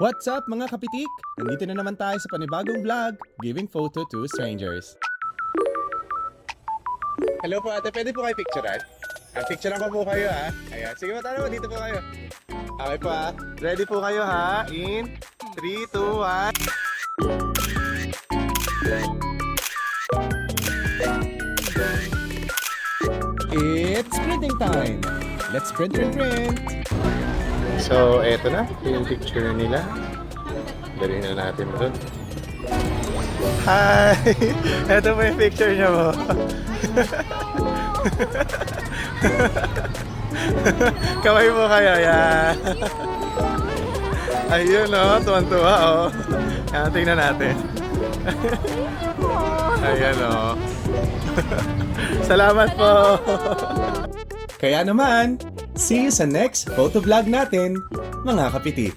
What's up mga kapitik? Nandito na naman tayo sa panibagong vlog, Giving Photo to Strangers. Hello po ate, pwede po kayo picturean? Picturean ko po kayo ha. Ayan, sige mo, tara mo, dito po kayo. Okay po ha. Ready po kayo ha? In 3, 2, 1. It's printing time! Let's print, print, print! So, eto na, yung picture nila. Dali na natin doon. Hi! Eto po yung picture niya mo. Kamay mo kayo, yan. Ayun o, tuwan-tuwa o. Yan, tingnan natin. Ayan o. Salamat po! Kaya naman, see you sa next photo vlog natin, mga kapitik.